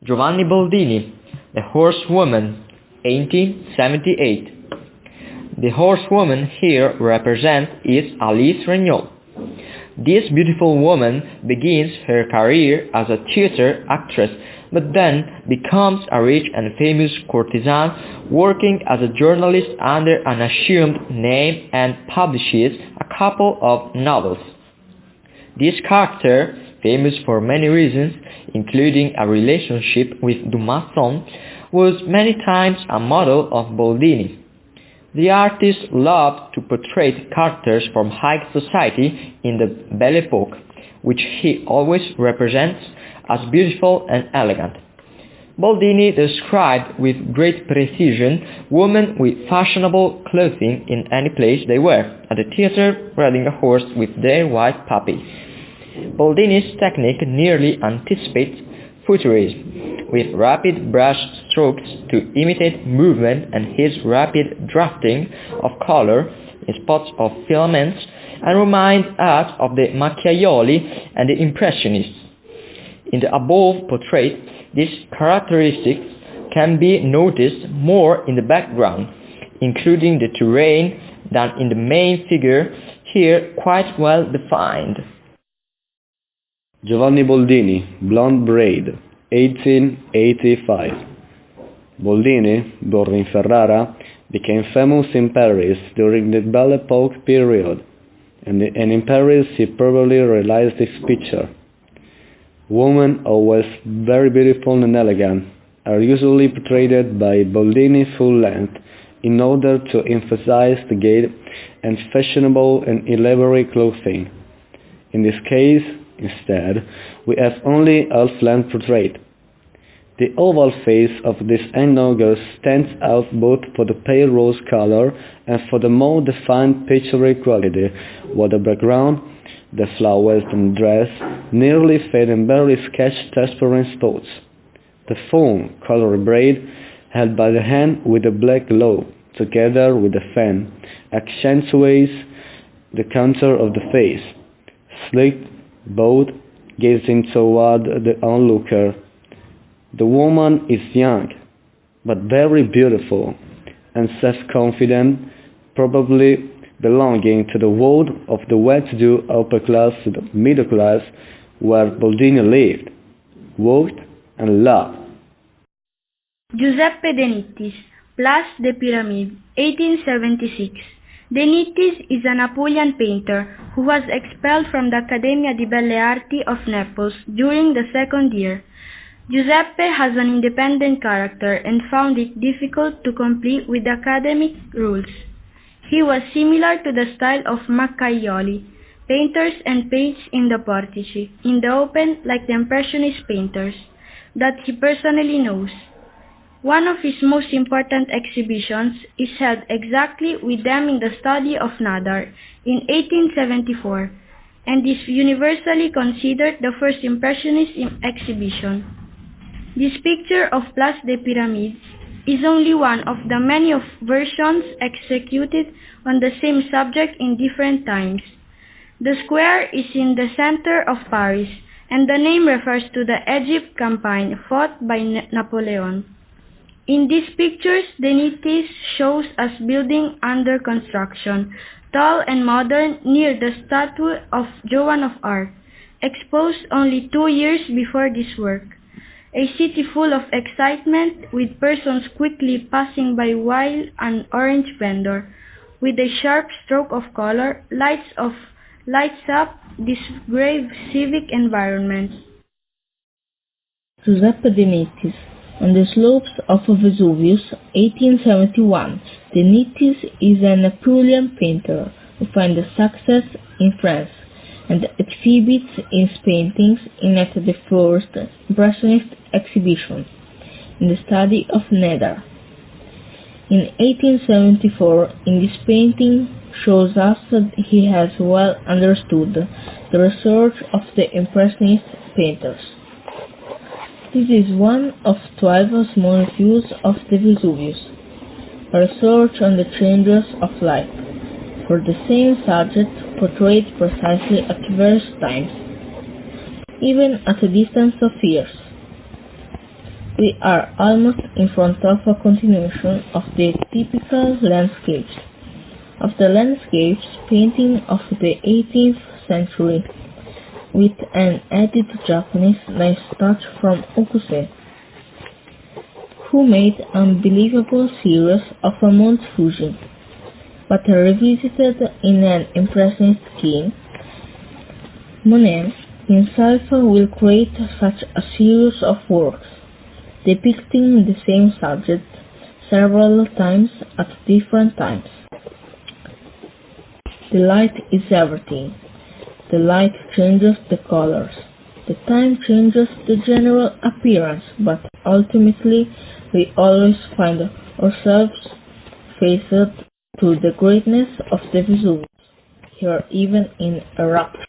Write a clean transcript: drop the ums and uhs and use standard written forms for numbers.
Giovanni Boldini, The Horsewoman, 1878. The horsewoman here represented is Alice Regnault. This beautiful woman begins her career as a theater actress, but then becomes a rich and famous courtesan working as a journalist under an assumed name and publishes a couple of novels. This character, famous for many reasons, including a relationship with Dumas, was many times a model of Boldini. The artist loved to portray characters from high society in the Belle Epoque, which he always represents as beautiful and elegant. Boldini described with great precision women with fashionable clothing in any place they were, at the theater riding a horse with their white puppy. Boldini's technique nearly anticipates Futurism, with rapid brush strokes to imitate movement and his rapid drafting of color in spots of filaments, and reminds us of the Macchiaioli and the Impressionists. In the above portrait, these characteristics can be noticed more in the background, including the terrain, than in the main figure, here quite well defined. Giovanni Boldini, Blonde Braid, 1885. Boldini, born in Ferrara, became famous in Paris during the Belle Epoque period, and in Paris he probably realized this picture. Women, always very beautiful and elegant, are usually portrayed by Boldini full length in order to emphasize the gait and fashionable and elaborate clothing. In this case, instead, we have only half-length portrait. The oval face of this unknown girl stands out both for the pale rose color and for the more defined picturesque quality, while the background, the flowers and dress, nearly fade and barely sketch transparent spots. The fawn colored braid, held by the hand with a black glow, together with the fan, accentuates the contour of the face, slick, bold, gazing toward the onlooker. The woman is young, but very beautiful, and self-confident, probably belonging to the world of the well-to-do upper class to the middle class, where Boldini lived, worked, and loved. Giuseppe De Nittis, Place des Pyramides, 1876. De Nittis is an Apulian painter who was expelled from the Accademia di Belle Arti of Naples during the second year. Giuseppe has an independent character and found it difficult to comply with the academic rules. He was similar to the style of Macchiaioli, painters and paints in the portici, in the open like the Impressionist painters, that he personally knows. One of his most important exhibitions is held exactly with them in the study of Nadar in 1874, and is universally considered the first Impressionist exhibition. This picture of Place des Pyramides is only one of the many versions executed on the same subject in different times. The square is in the center of Paris, and the name refers to the Egypt campaign fought by Napoleon. In these pictures, De Nittis shows us building under construction, tall and modern, near the statue of Joan of Arc, exposed only 2 years before this work. A city full of excitement, with persons quickly passing by while an orange vendor, with a sharp stroke of color, lights up this grave civic environment. Giuseppe De Nittis, On the Slopes of Vesuvius, 1871. De Nittis is an Apulian painter who finds success in France and exhibits his paintings at the first Impressionist exhibition in the study of Nadar. In 1874, in this painting shows us that he has well understood the research of the Impressionist painters. This is one of 12 small views of the Vesuvius, a research on the changes of light, for the same subject portrayed precisely at various times, even at a distance of years. We are almost in front of a continuation of the typical landscapes. Of the landscapes painting of the 18th century, with an added Japanese nice touch from Okuse, who made unbelievable series of a Mount Fuji, but revisited in an Impressionist scheme. Monet himself will create such a series of works, depicting the same subject several times at different times. The light is everything. The light changes the colors. The time changes the general appearance, but ultimately we always find ourselves faced to the greatness of the Vesuvius, here even in a rapture.